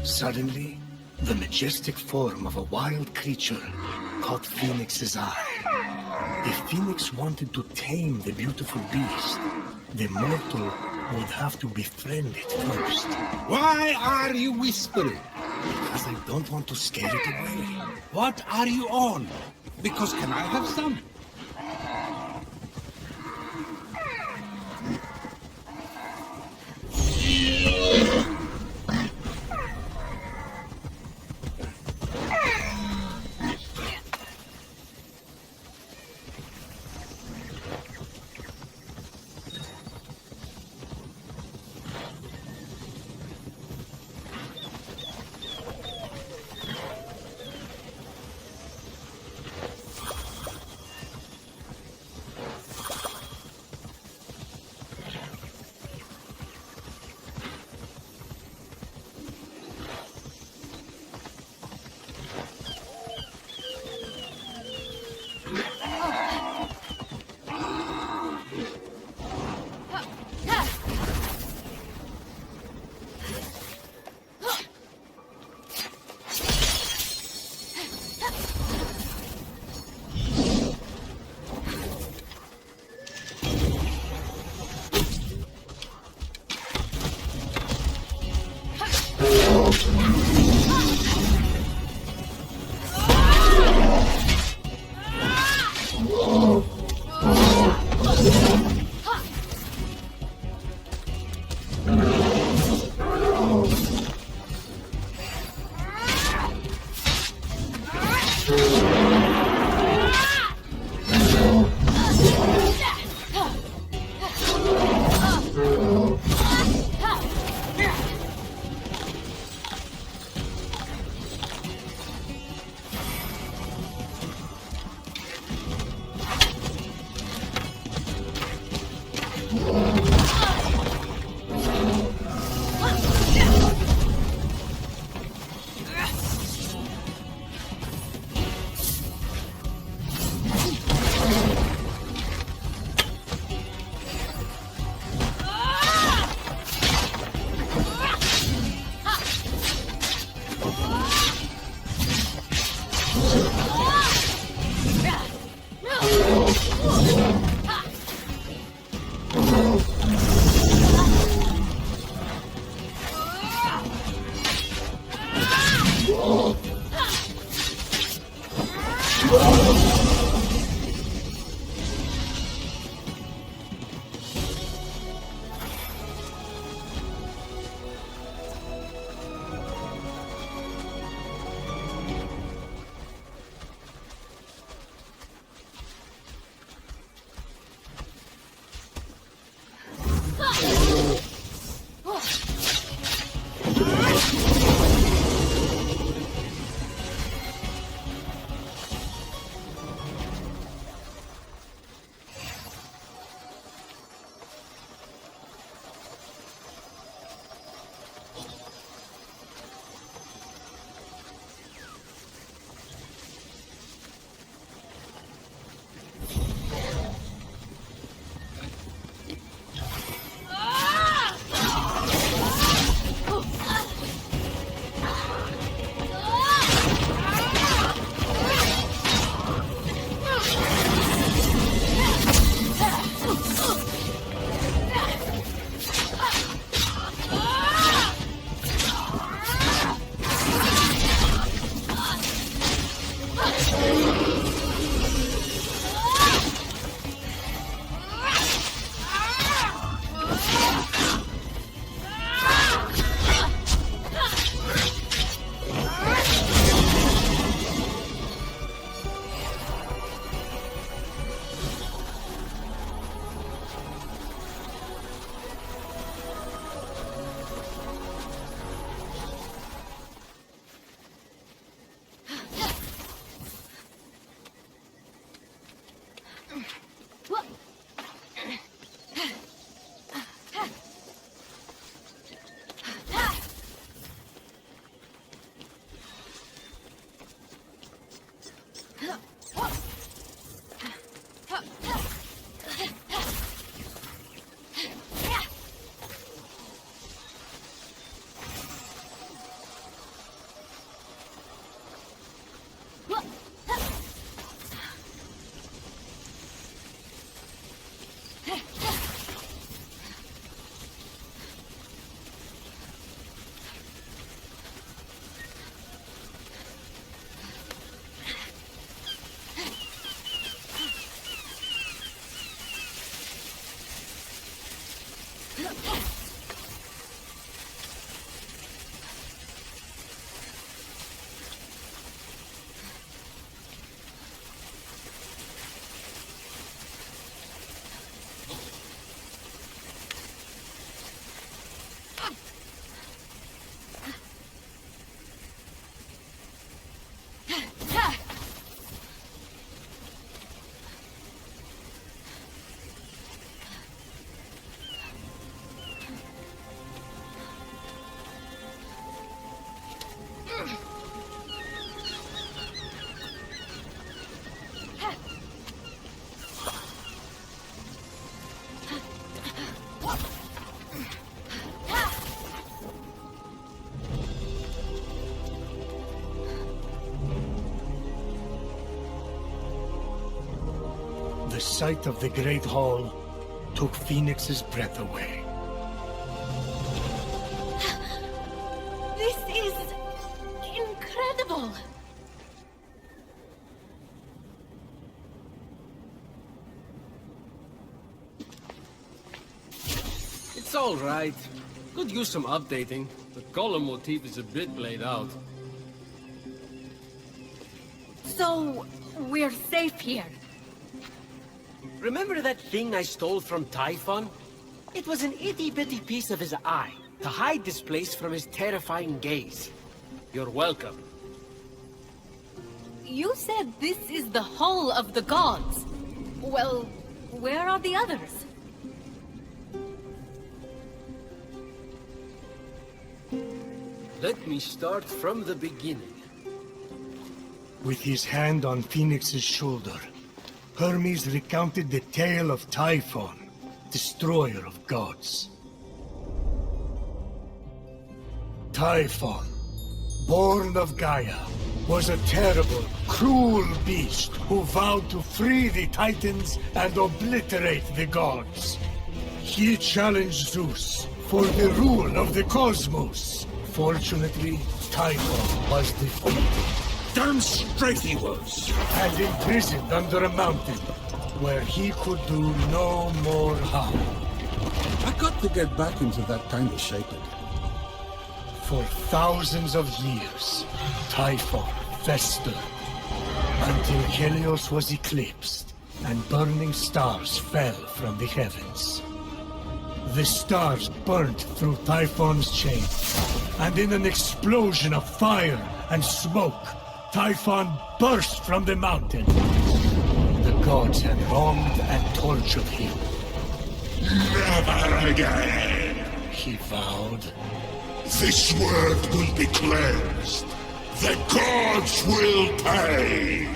Suddenly, the majestic form of a wild creature caught Phoenix's eye. If Phoenix wanted to tame the beautiful beast, the mortal would have to befriend it first. Why are you whispering? Because I don't want to scare it away. What are you on? Because can I have some? The sight of the Great Hall took Phoenix's breath away. This is incredible! It's all right. Could use some updating. The column motif is a bit played out. So, we're safe here. Remember that thing I stole from Typhon? It was an itty-bitty piece of his eye, to hide this place from his terrifying gaze. You're welcome. You said this is the Hall of the Gods. Well, where are the others? Let me start from the beginning. With his hand on Phoenix's shoulder, Hermes recounted the tale of Typhon, destroyer of gods. Typhon, born of Gaia, was a terrible, cruel beast who vowed to free the Titans and obliterate the gods. He challenged Zeus for the rule of the cosmos. Fortunately, Typhon was defeated. Damn straight he was! And imprisoned under a mountain, where he could do no more harm. I got to get back into that kind of shape again. For thousands of years, Typhon festered, until Helios was eclipsed, and burning stars fell from the heavens. The stars burnt through Typhon's chain, and in an explosion of fire and smoke, Typhon burst from the mountain. The gods had wronged and tortured him. Never again! He vowed. This world will be cleansed. The gods will pay!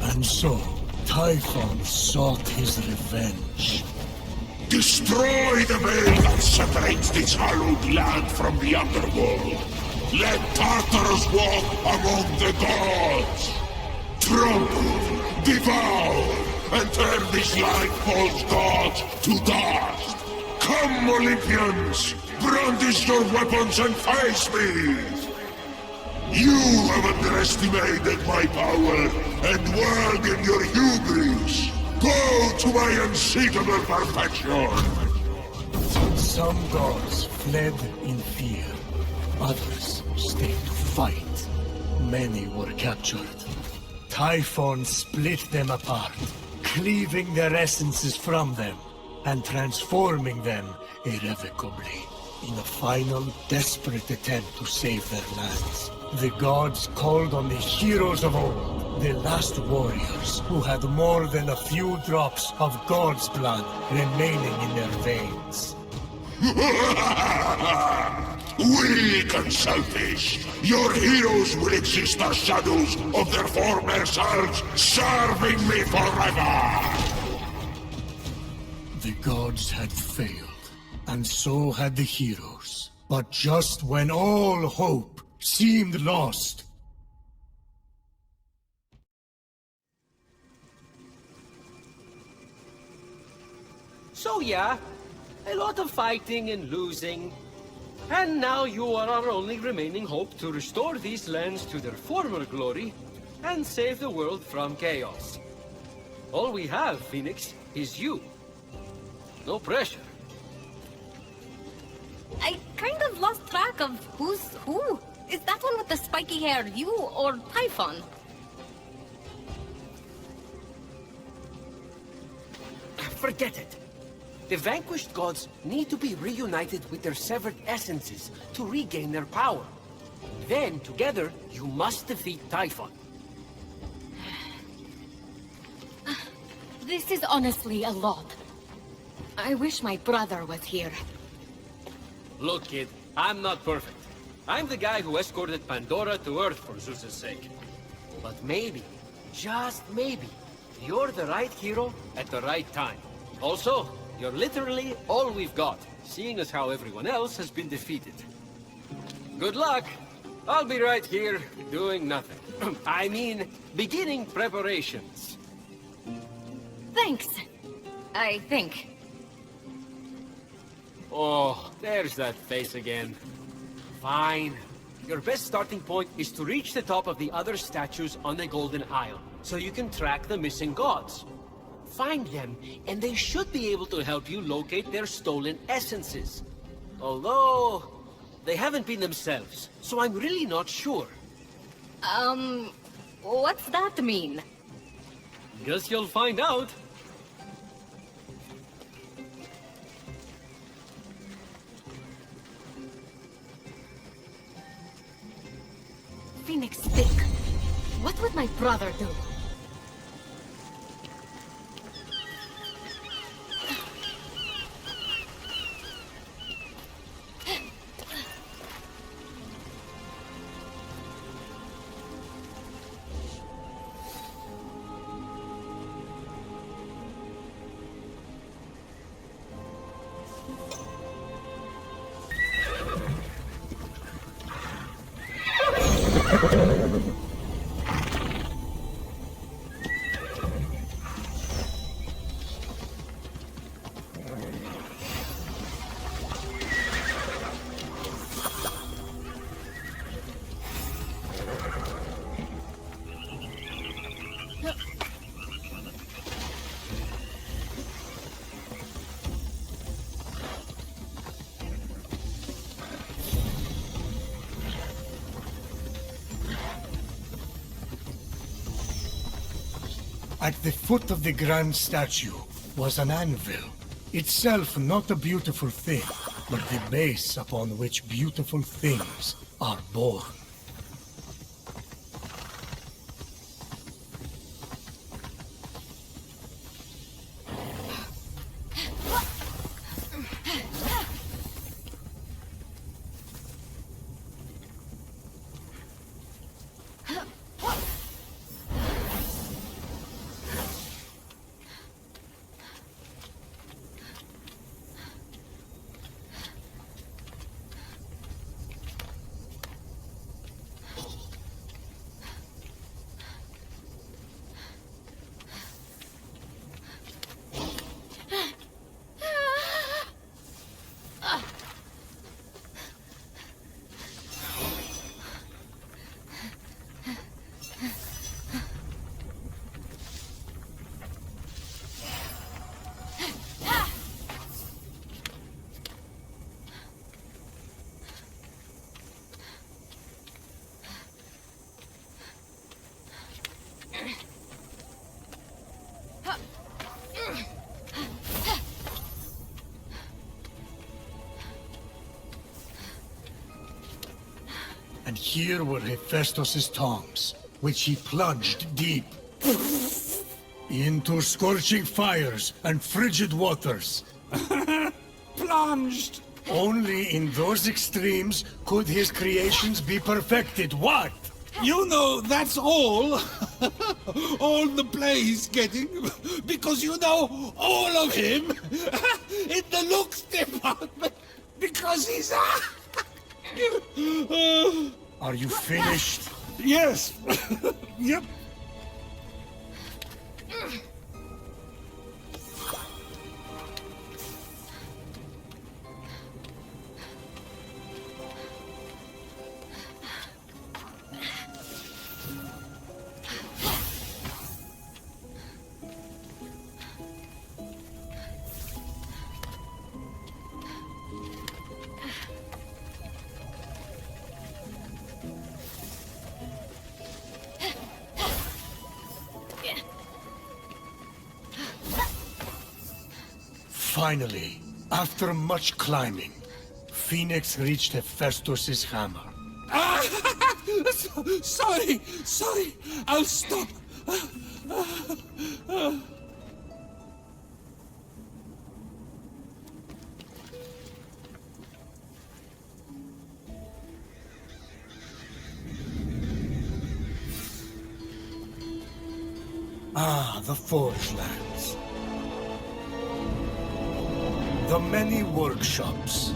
And so, Typhon sought his revenge. Destroy the veil that separates this hallowed land from the underworld. Let Tartarus walk among the gods. Trample, devour, and turn this light false gods to dust. Come, Olympians, brandish your weapons and face me. You have underestimated my power and whirled in your hubris. Go to my unseekable perfection! Some gods fled in fear. Others stayed to fight. Many were captured. Typhon split them apart, cleaving their essences from them, and transforming them irrevocably. In a final, desperate attempt to save their lands, the gods called on the heroes of old, the last warriors who had more than a few drops of God's blood remaining in their veins. Weak and selfish, your heroes will exist as shadows of their former selves, serving me forever! The gods had failed, and so had the heroes. But just when all hope seemed lost, So yeah, a lot of fighting and losing. And now you are our only remaining hope to restore these lands to their former glory and save the world from chaos. All we have, Phoenix, is you. No pressure. I kind of lost track of who's who. Is that one with the spiky hair you or Typhon? Forget it. The vanquished gods need to be reunited with their severed essences to regain their power. Then, together, you must defeat Typhon. This is honestly a lot. I wish my brother was here. Look, kid, I'm not perfect. I'm the guy who escorted Pandora to Earth for Zeus's sake. But maybe, just maybe, you're the right hero at the right time. Also, you're literally all we've got, seeing as how everyone else has been defeated. Good luck. I'll be right here, doing nothing. I mean, beginning preparations. Thanks. I think. Oh, there's that face again. Fine. Your best starting point is to reach the top of the other statues on the Golden Isle, so you can track the missing gods. Find them, and they should be able to help you locate their stolen essences. Although, they haven't been themselves, so I'm really not sure. What's that mean? Guess you'll find out. Phoenix, think. What would my brother do? at the foot of the grand statue was an anvil, itself not a beautiful thing, but the base upon which beautiful things are born. And here were Hephaestus' tongs, which he plunged deep into scorching fires and frigid waters. Plunged! Only in those extremes could his creations be perfected. What? You know, that's all. All the play he's getting. Because you know all of him. In the looks department. Because he's... Are you finished? Yes. Yep. Finally, after much climbing, Phoenix reached Hephaestus' hammer. Sorry. I'll stop. Ah, the Forge Lands. The many workshops.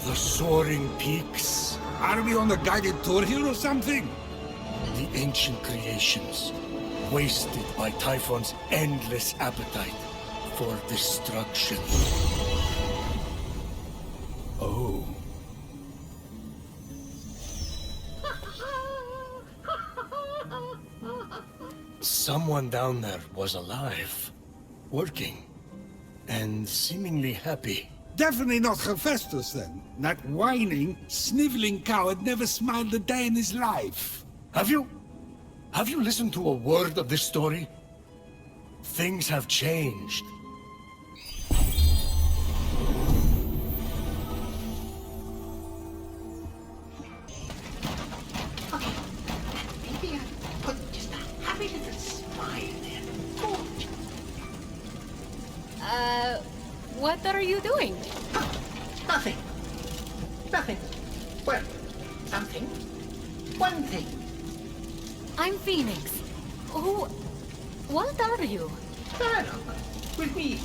The soaring peaks. Are we on a guided tour here or something? The ancient creations, wasted by Typhon's endless appetite for destruction. Oh. Someone down there was alive, working, and seemingly happy. Definitely not Hephaestus, then. That whining, sniveling coward never smiled a day in his life. Have you listened to a word of this story? Things have changed. Okay, maybe I put just a happy little smile there. Good. What are you doing? Nothing. Nothing. Well, something. One thing. I'm Phoenix. What are you? Dialogue. With me.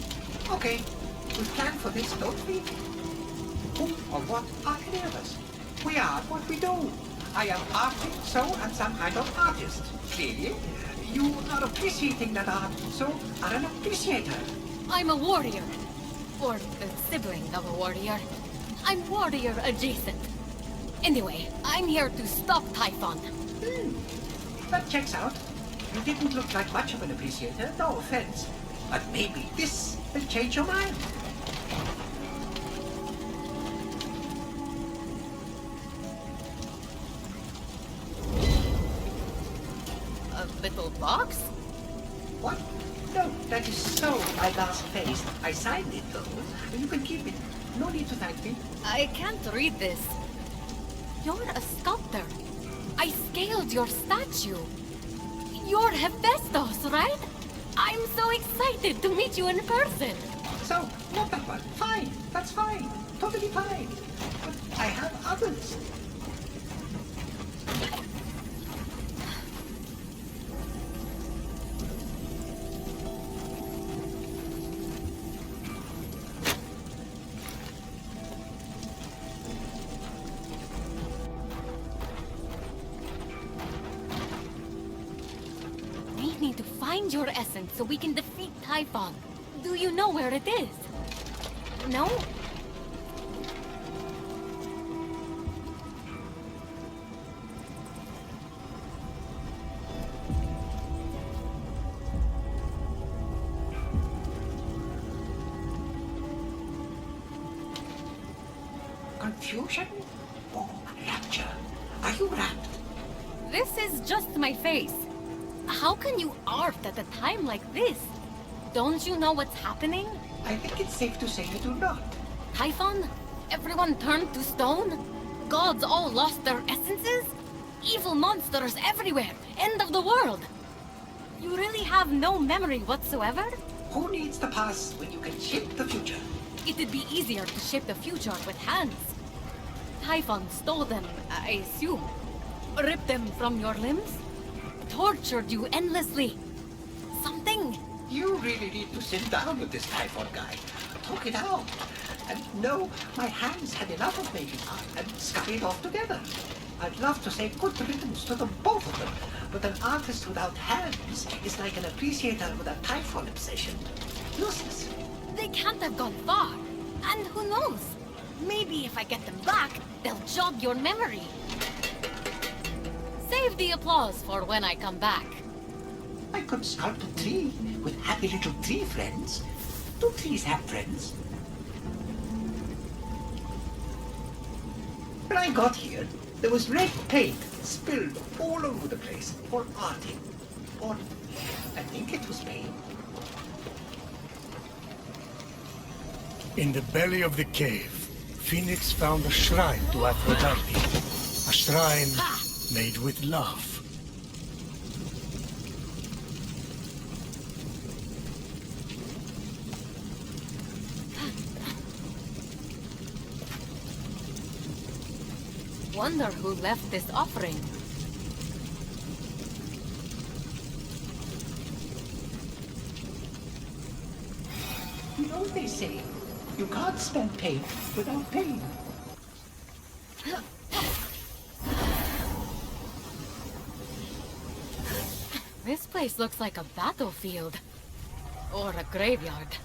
Okay. We planned for this, don't we? Who or what are any of us? We are what we do. I am arting, so, and some kind of artist. Clearly, you are appreciating that art, so are an appreciator. I'm a warrior. Or the sibling of a warrior. I'm warrior adjacent. Anyway, I'm here to stop Typhon. That checks out. You didn't look like much of an appreciator, no offense. But maybe this will change your mind. A little box? What? No, that is so my last face. I signed it, though. You can keep it. No need to thank me. I can't read this. You're a sculptor. I scaled your statue. You're Hephaestus, right? I'm so excited to meet you in person. So, not that one. Fine. That's fine. Totally fine. But I have others. We need to find your essence so we can defeat Typhon. Do you know where it is? No? Confusion? Or rapture? Are you rapt? This is just my face. How can you art at a time like this? Don't you know what's happening? I think it's safe to say you do not. Typhon? Everyone turned to stone? Gods all lost their essences? Evil monsters everywhere! End of the world! You really have no memory whatsoever? Who needs the past when you can shape the future? It'd be easier to shape the future with hands. Typhon stole them, I assume. Ripped them from your limbs? Tortured you endlessly. Something. You really need to sit down with this Typhon guy. Talk it out. And no, my hands had enough of making art and scurried off together. I'd love to say good riddance to them, both of them, but an artist without hands is like an appreciator with a Typhon obsession. Useless. They can't have gone far. And who knows? Maybe if I get them back, they'll jog your memory. Save the applause for when I come back. I could sculpt a tree with happy little tree friends. Do trees have friends? When I got here, there was red paint spilled all over the place for arting. Or I think it was paint. In the belly of the cave, Phoenix found a shrine to Aphrodite. A shrine made with love. Wonder who left this offering. You know what they say? You can't spell paint without pain. This place looks like a battlefield. Or a graveyard.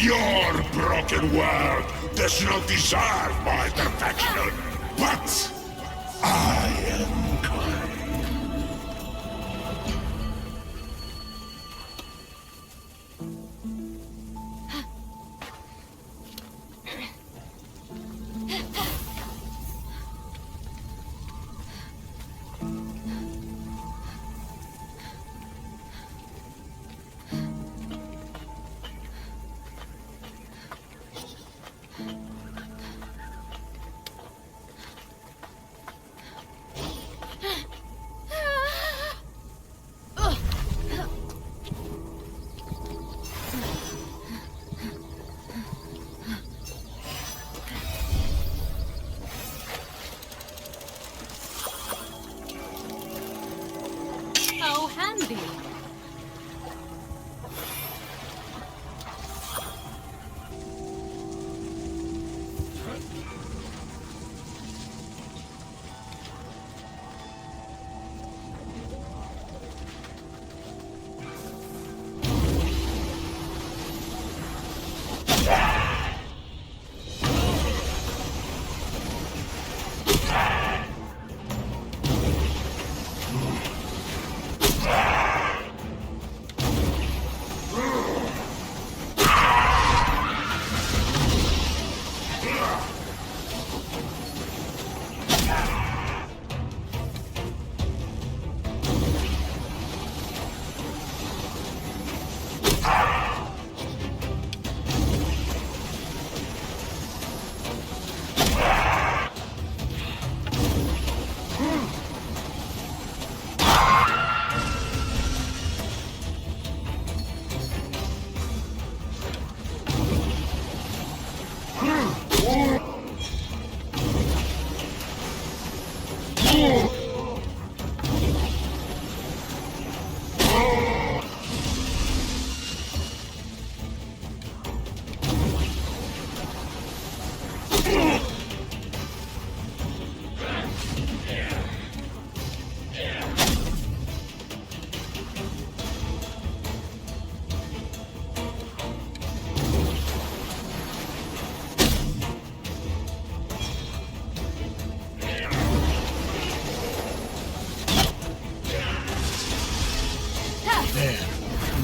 Your broken world does not deserve my perfection, but I am kind.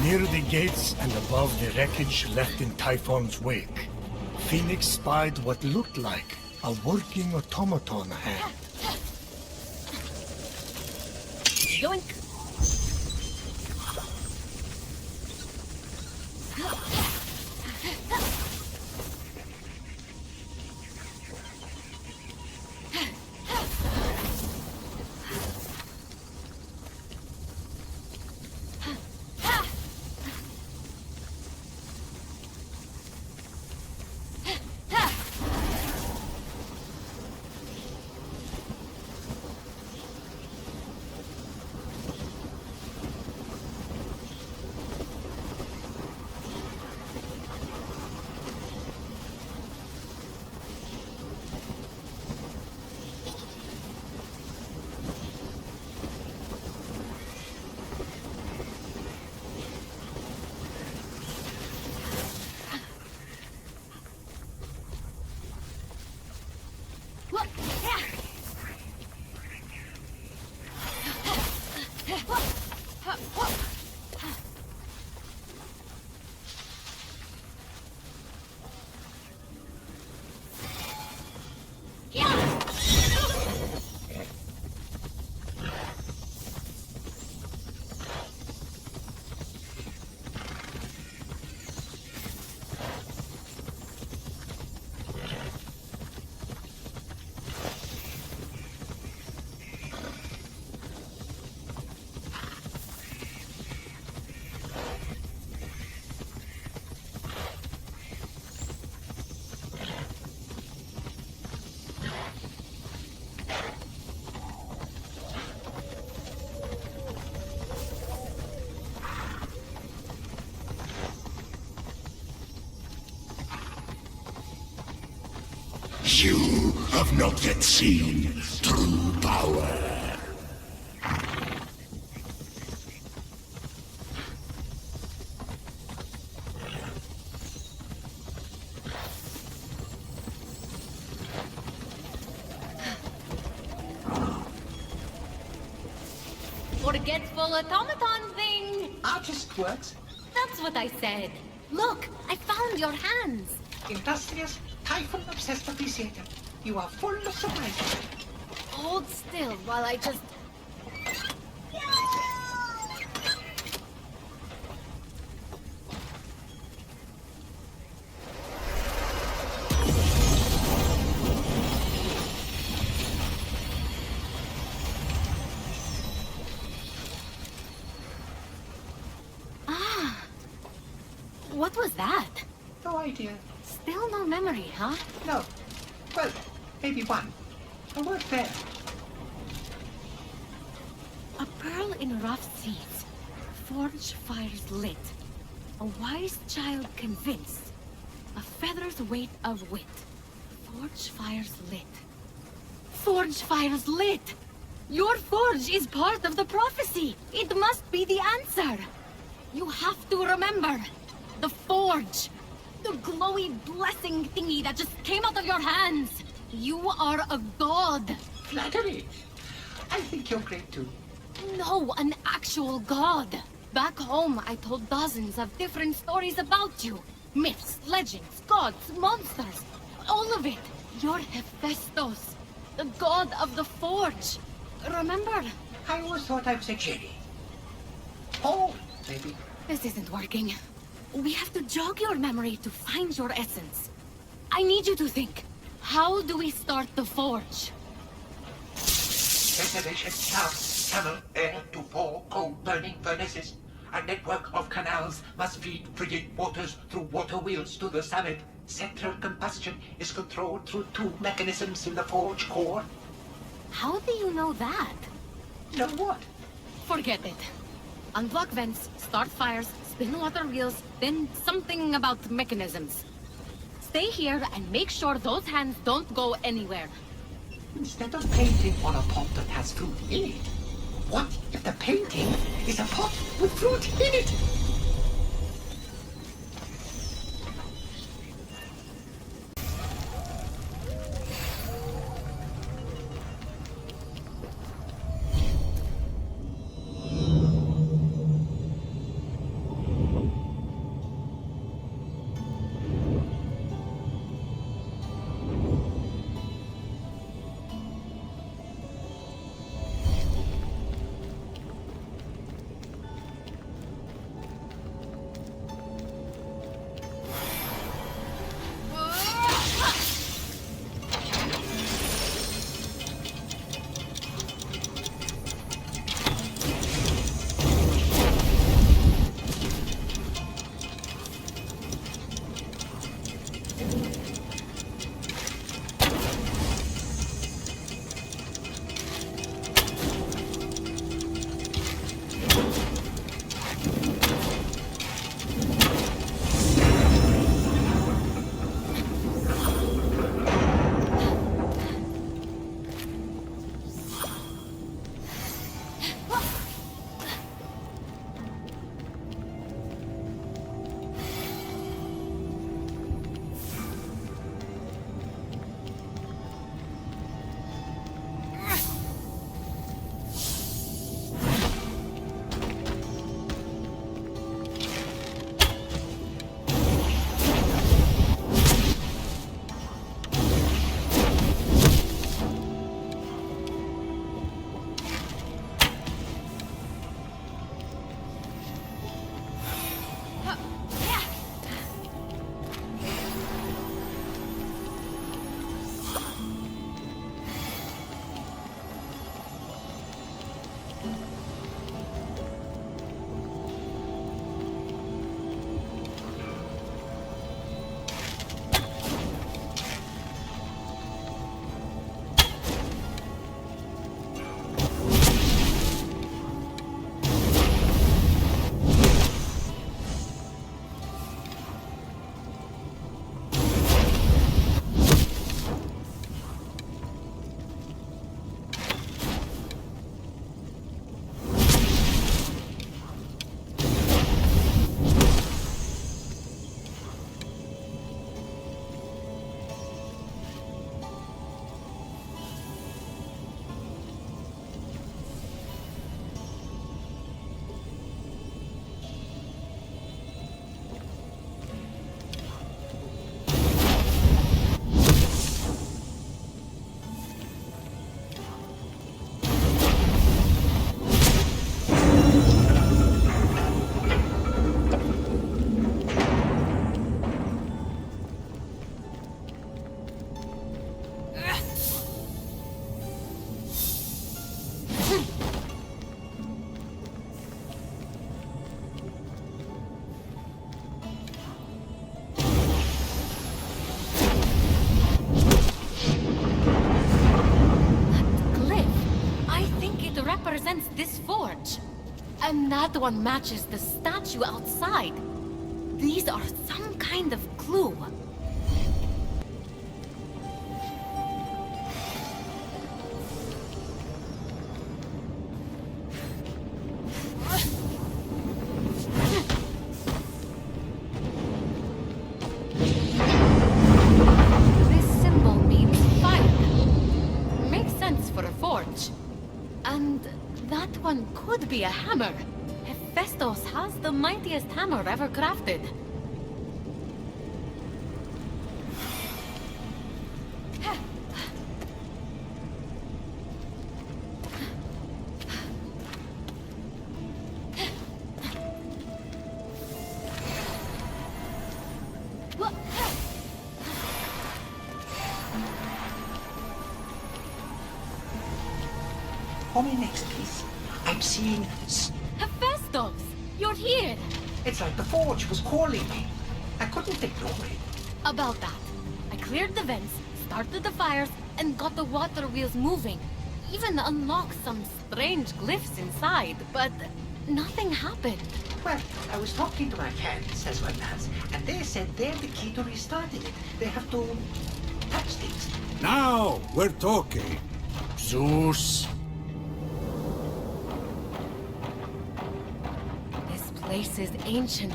Near the gates and above the wreckage left in Typhon's wake, Phoenix spied what looked like a working automaton hand. Yoink! You have not yet seen true power. Forgetful automaton thing! Artist works. That's what I said. Look, I found your hands. Industrious, Typhon-obsessed appreciator. You are full of surprises. Hold still while I just... What was that? No idea. Still no memory, huh? No. Well, maybe one. A word there. A pearl in rough seas. Forge fires lit. A wise child convinced. A feather's weight of wit. Forge fires lit. Forge fires lit! Your forge is part of the prophecy! It must be the answer! You have to remember! The forge! The glowy blessing thingy that just came out of your hands! You are a god! Flattery. I think you're great too. No, an actual god! Back home, I told dozens of different stories about you. Myths, legends, gods, monsters. All of it. You're Hephaestus, the god of the forge. Remember? I always thought I was a genie. Oh, maybe. This isn't working. We have to jog your memory to find your essence. I need you to think. How do we start the forge? Ventilation, sound, tunnel, air to four coal-burning furnaces. A network of canals must feed frigid waters through water wheels to the summit. Central combustion is controlled through two mechanisms in the forge core. How do you know that? Know what? Forget it. Unblock vents, start fires, spin water wheels, then something about mechanisms. Stay here and make sure those hands don't go anywhere. Instead of painting on a pot that has fruit in it, what if the painting is a pot with fruit in it? And that one matches the statue outside. These are some kind of clue. This symbol means fire. Makes sense for a forge. And that one could be a hammer. Hephaestus has the mightiest hammer ever crafted. For me next, please. I'm seeing... Hephaestus! You're here! It's like the forge was calling me. I couldn't ignore it. About that. I cleared the vents, started the fires, and got the water wheels moving. Even unlocked some strange glyphs inside, but nothing happened. Well, I was talking to my friends as well as, and they said they're the key to restarting it. They have to touch things. Now we're talking. Zeus. This place is ancient.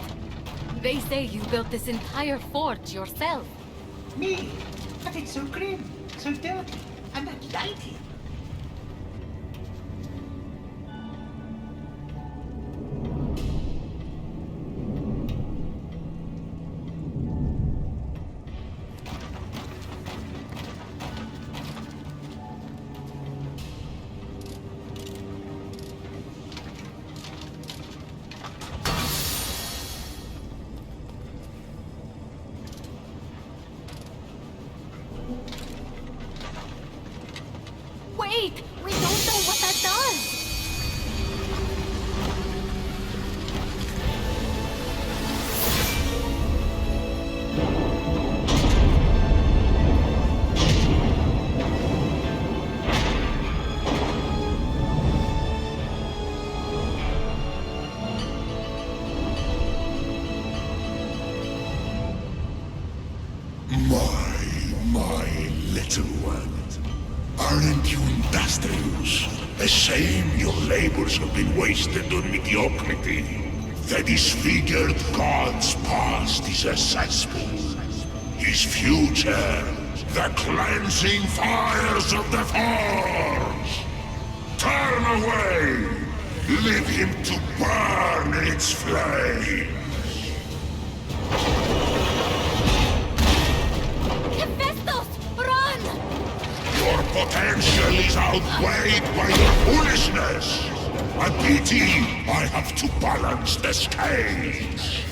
They say you built this entire forge yourself. Me? But it's so grim, so dirty, and not lighty. Wait! We don't know what that does! My little one. Aren't you industrious? A shame your labors have been wasted on mediocrity. The disfigured god's past is a cesspool. His future, the cleansing fires of the forge. Turn away! Leave him to burn in its flame! Hephaestus! Run! Your potential is outweighed by your foolishness! A pity I have to balance the scales!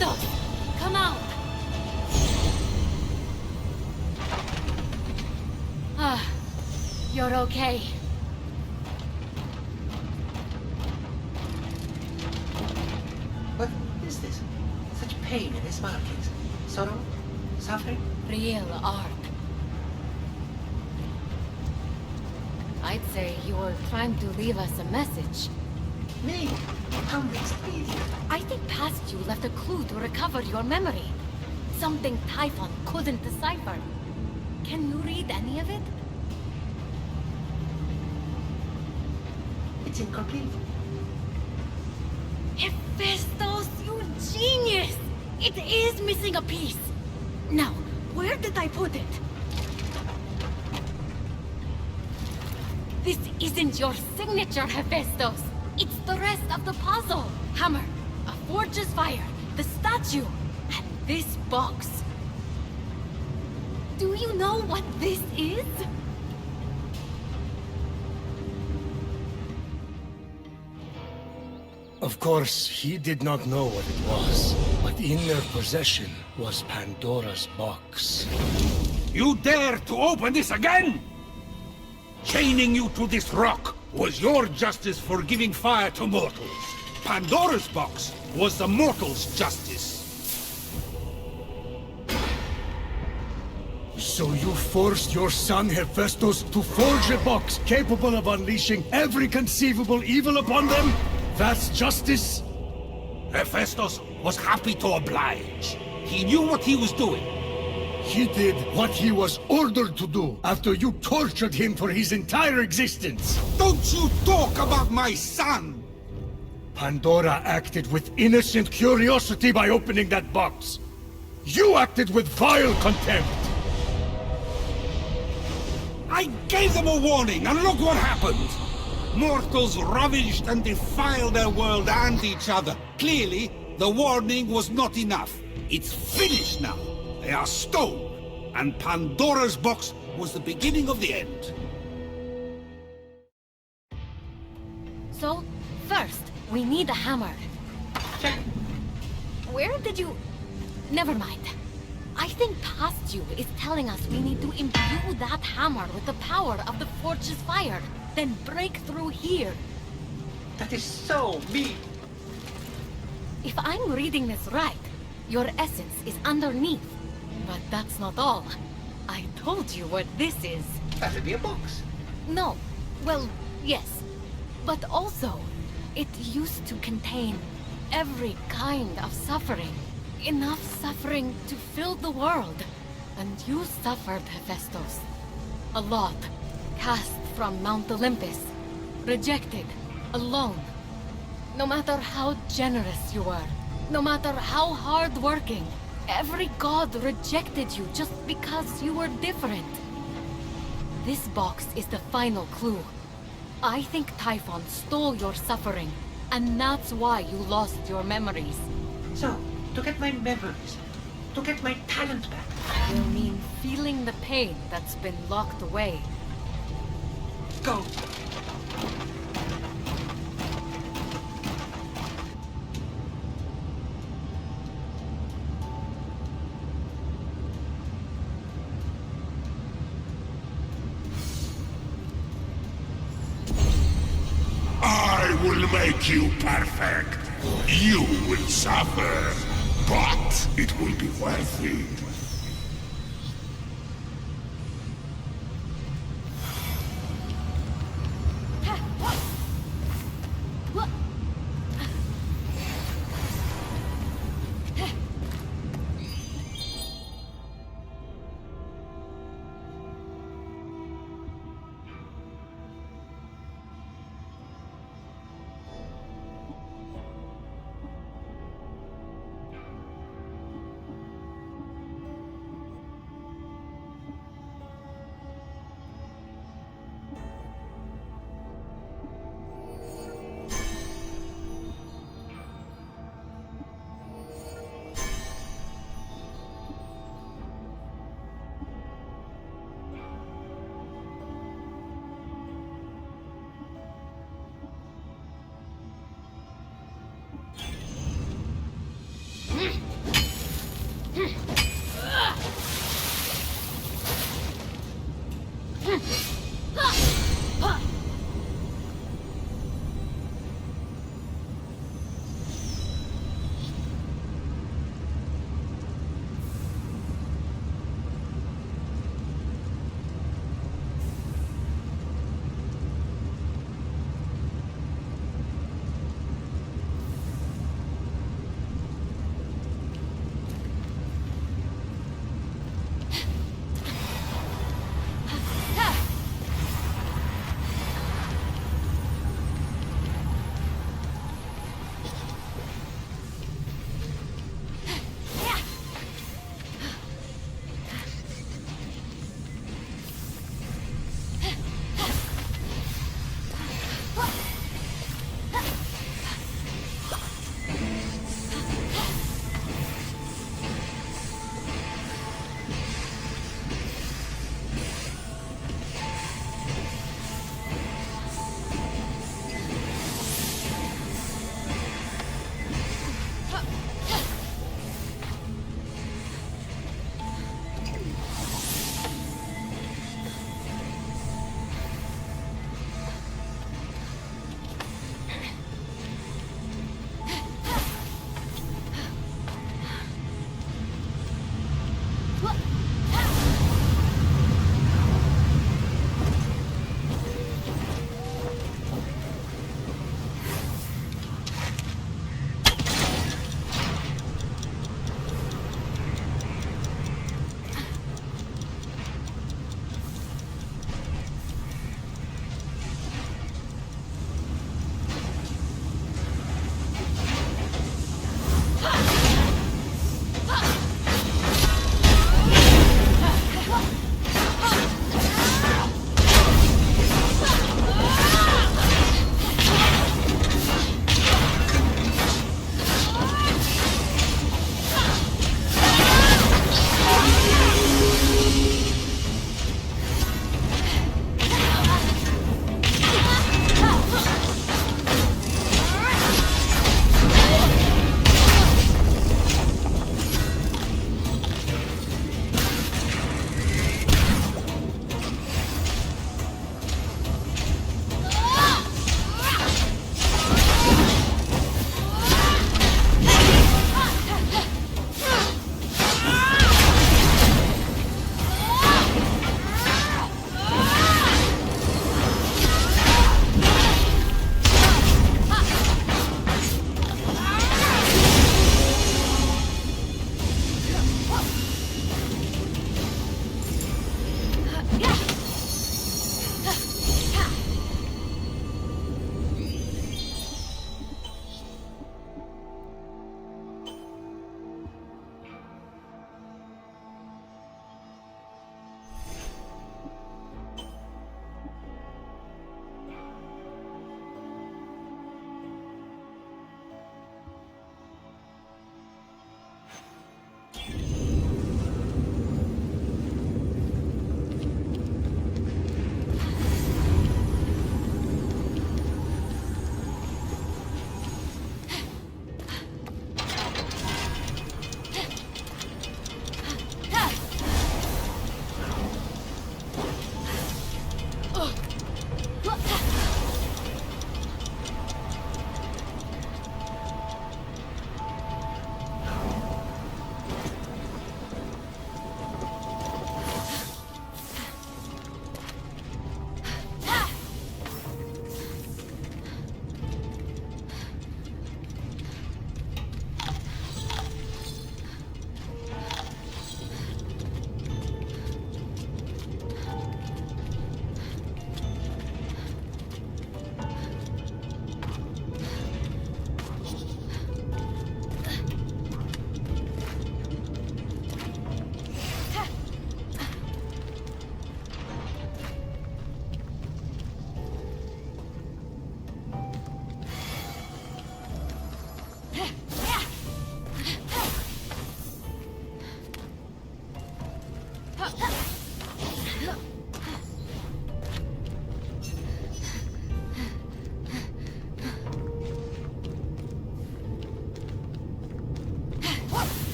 Hephaestus! Come out! Ah, you're okay. What is this? Such pain in his markings. Sorrow? Suffering? Real art. I'd say you were trying to leave us a message. Me? How expedient. I think past you left a clue to recover your memory. Something Typhon couldn't decipher. Can you read any of it? It's incomplete. Hephaestus, you genius! It is missing a piece. Now, where did I put it? This isn't your signature, Hephaestus. It's the rest of the puzzle. Hammer, a forge's fire, the statue, and this box. Do you know what this is? Of course, he did not know what it was, but in their possession was Pandora's box. You dare to open this again? Chaining you to this rock was your justice for giving fire to mortals. Pandora's box was the mortals' justice. So you forced your son Hephaestus to forge a box capable of unleashing every conceivable evil upon them? That's justice? Hephaestus was happy to oblige. He knew what he was doing. He did what he was ordered to do after you tortured him for his entire existence. Don't you talk about my son! Pandora acted with innocent curiosity by opening that box. You acted with vile contempt. I gave them a warning, and look what happened! Mortals ravaged and defiled their world and each other. Clearly, the warning was not enough. It's finished now. They are stone, and Pandora's box was the beginning of the end. So, first, we need a hammer. Check. Where did you... Never mind. I think past you is telling us we need to imbue that hammer with the power of the forge's fire, then break through here. That is so mean. If I'm reading this right, your essence is underneath. But that's not all. I told you what this is. That would be a box. No. Well, yes. But also, it used to contain every kind of suffering. Enough suffering to fill the world. And you suffered, Hephaestus. A lot. Cast from Mount Olympus. Rejected. Alone. No matter how generous you were. No matter how hard-working. Every god rejected you just because you were different. This box is the final clue. I think Typhon stole your suffering, and that's why you lost your memories. So, to get my memories, to get my talent back. You mean feeling the pain that's been locked away. Go. I will make you perfect. You will suffer, but it will be worth it.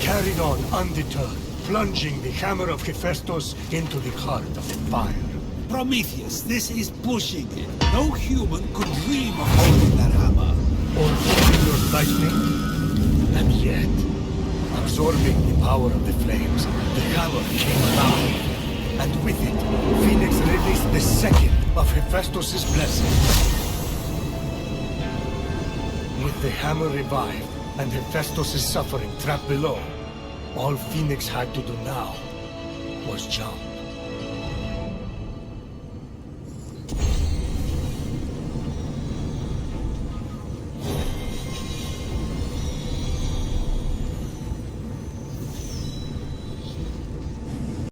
carried on undeterred, plunging the hammer of Hephaestus into the heart of the fire. Prometheus, this is pushing it. No human could dream of holding that hammer. Or holding your lightning. And yet, absorbing the power of the flames, the hammer came alive. And with it, Phoenix released the second of Hephaestus' blessings. With the hammer revived, and Hephaestus' suffering trapped below, all Phoenix had to do now was jump.